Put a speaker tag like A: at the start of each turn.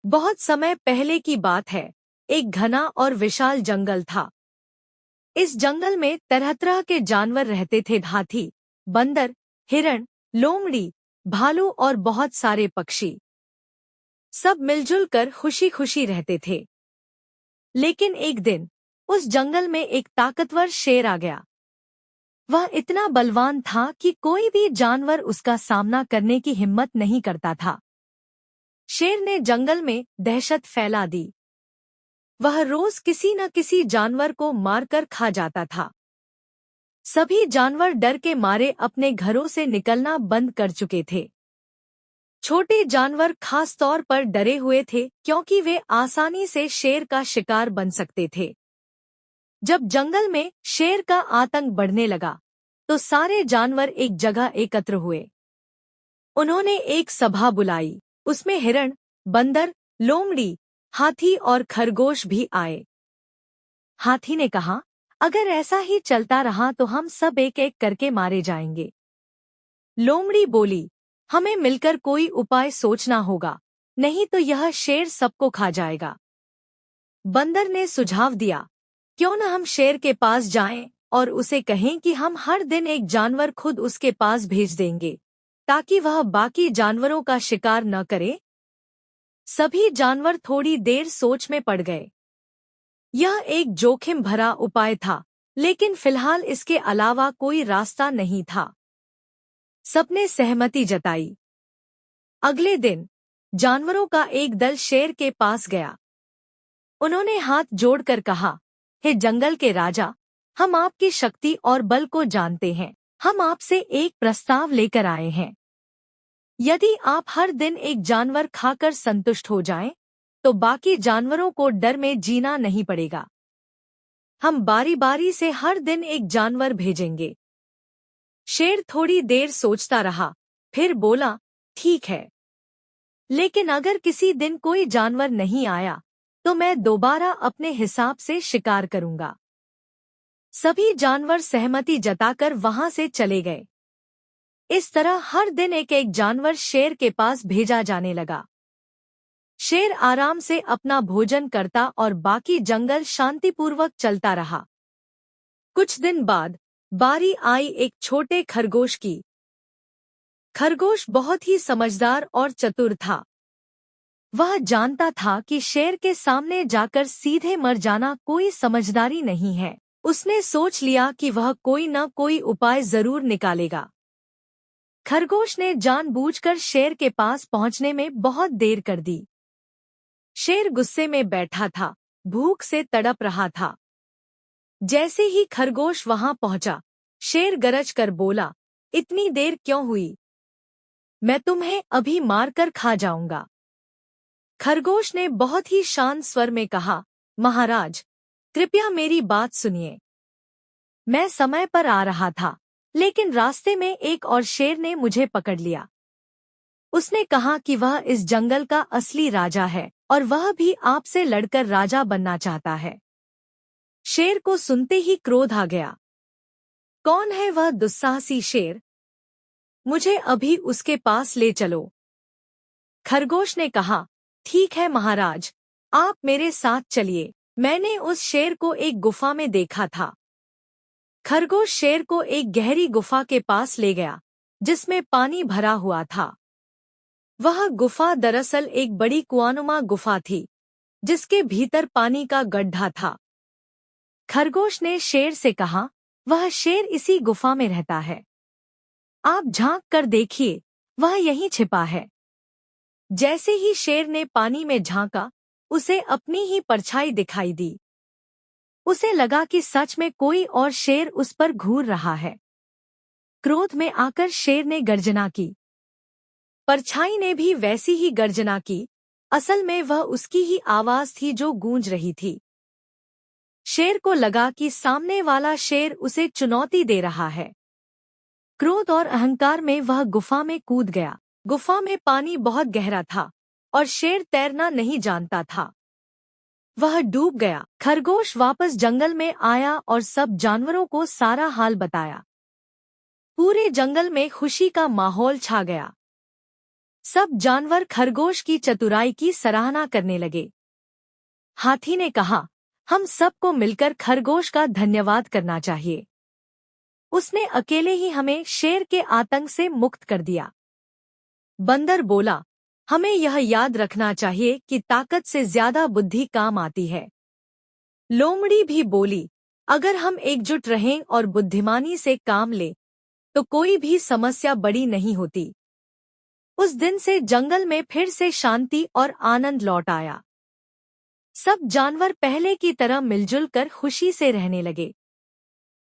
A: बहुत समय पहले की बात है। एक घना और विशाल जंगल था। इस जंगल में तरह तरह के जानवर रहते थे। हाथी, बंदर, हिरण, लोमड़ी, भालू और बहुत सारे पक्षी। सब मिलजुल कर खुशी खुशी रहते थे। लेकिन एक दिन उस जंगल में एक ताकतवर शेर आ गया। वह इतना बलवान था कि कोई भी जानवर उसका सामना करने की हिम्मत नहीं करता था। शेर ने जंगल में दहशत फैला दी। वह रोज किसी न किसी जानवर को मारकर खा जाता था। सभी जानवर डर के मारे अपने घरों से निकलना बंद कर चुके थे। छोटे जानवर खास तौर पर डरे हुए थे क्योंकि वे आसानी से शेर का शिकार बन सकते थे। जब जंगल में शेर का आतंक बढ़ने लगा तो सारे जानवर एक जगह एकत्र हुए। उन्होंने एक सभा बुलाई। उसमें हिरण, बंदर, लोमड़ी, हाथी और खरगोश भी आए। हाथी ने कहा, अगर ऐसा ही चलता रहा तो हम सब एक एक करके मारे जाएंगे। लोमड़ी बोली, हमें मिलकर कोई उपाय सोचना होगा, नहीं तो यह शेर सबको खा जाएगा। बंदर ने सुझाव दिया, क्यों न हम शेर के पास जाएं और उसे कहें कि हम हर दिन एक जानवर खुद उसके पास भेज देंगे, ताकि वह बाकी जानवरों का शिकार न करे। सभी जानवर थोड़ी देर सोच में पड़ गए। यह एक जोखिम भरा उपाय था, लेकिन फिलहाल इसके अलावा कोई रास्ता नहीं था। सबने सहमति जताई। अगले दिन जानवरों का एक दल शेर के पास गया। उन्होंने हाथ जोड़कर कहा, हे जंगल के राजा, हम आपकी शक्ति और बल को जानते हैं। हम आपसे एक प्रस्ताव लेकर आए हैं। यदि आप हर दिन एक जानवर खाकर संतुष्ट हो जाएं, तो बाकी जानवरों को डर में जीना नहीं पड़ेगा। हम बारी बारी से हर दिन एक जानवर भेजेंगे। शेर थोड़ी देर सोचता रहा, फिर बोला, ठीक है, लेकिन अगर किसी दिन कोई जानवर नहीं आया तो मैं दोबारा अपने हिसाब से शिकार करूंगा। सभी जानवर सहमति जताकर वहां से चले गए। इस तरह हर दिन एक एक जानवर शेर के पास भेजा जाने लगा। शेर आराम से अपना भोजन करता और बाकी जंगल शांतिपूर्वक चलता रहा। कुछ दिन बाद बारी आई एक छोटे खरगोश की। खरगोश बहुत ही समझदार और चतुर था। वह जानता था कि शेर के सामने जाकर सीधे मर जाना कोई समझदारी नहीं है। उसने सोच लिया कि वह कोई न कोई उपाय जरूर निकालेगा। खरगोश ने जानबूझकर शेर के पास पहुंचने में बहुत देर कर दी। शेर गुस्से में बैठा था, भूख से तड़प रहा था। जैसे ही खरगोश वहां पहुंचा, शेर गरज कर बोला, इतनी देर क्यों हुई? मैं तुम्हें अभी मारकर खा जाऊंगा। खरगोश ने बहुत ही शांत स्वर में कहा, महाराज, कृपया मेरी बात सुनिए। मैं समय पर आ रहा था, लेकिन रास्ते में एक और शेर ने मुझे पकड़ लिया। उसने कहा कि वह इस जंगल का असली राजा है और वह भी आपसे लड़कर राजा बनना चाहता है। शेर को सुनते ही क्रोध आ गया। कौन है वह दुस्साहसी शेर? मुझे अभी उसके पास ले चलो। खरगोश ने कहा, ठीक है महाराज, आप मेरे साथ चलिए। मैंने उस शेर को एक गुफा में देखा था। खरगोश शेर को एक गहरी गुफा के पास ले गया, जिसमें पानी भरा हुआ था। वह गुफा दरअसल एक बड़ी कुआनुमा गुफा थी, जिसके भीतर पानी का गड्ढा था। खरगोश ने शेर से कहा, वह शेर इसी गुफा में रहता है। आप झांक कर देखिए, वह यहीं छिपा है। जैसे ही शेर ने पानी में झांका, उसे अपनी ही परछाई दिखाई दी। उसे लगा कि सच में कोई और शेर उस पर घूर रहा है। क्रोध में आकर शेर ने गर्जना की। परछाई ने भी वैसी ही गर्जना की। असल में वह उसकी ही आवाज थी जो गूंज रही थी। शेर को लगा कि सामने वाला शेर उसे चुनौती दे रहा है। क्रोध और अहंकार में वह गुफा में कूद गया। गुफा में पानी बहुत गहरा था और शेर तैरना नहीं जानता था। वह डूब गया। खरगोश वापस जंगल में आया और सब जानवरों को सारा हाल बताया। पूरे जंगल में खुशी का माहौल छा गया। सब जानवर खरगोश की चतुराई की सराहना करने लगे। हाथी ने कहा, हम सबको मिलकर खरगोश का धन्यवाद करना चाहिए। उसने अकेले ही हमें शेर के आतंक से मुक्त कर दिया। बंदर बोला, हमें यह याद रखना चाहिए कि ताकत से ज्यादा बुद्धि काम आती है। लोमड़ी भी बोली, अगर हम एकजुट रहें और बुद्धिमानी से काम लें, तो कोई भी समस्या बड़ी नहीं होती। उस दिन से जंगल में फिर से शांति और आनंद लौट आया। सब जानवर पहले की तरह मिलजुल कर खुशी से रहने लगे।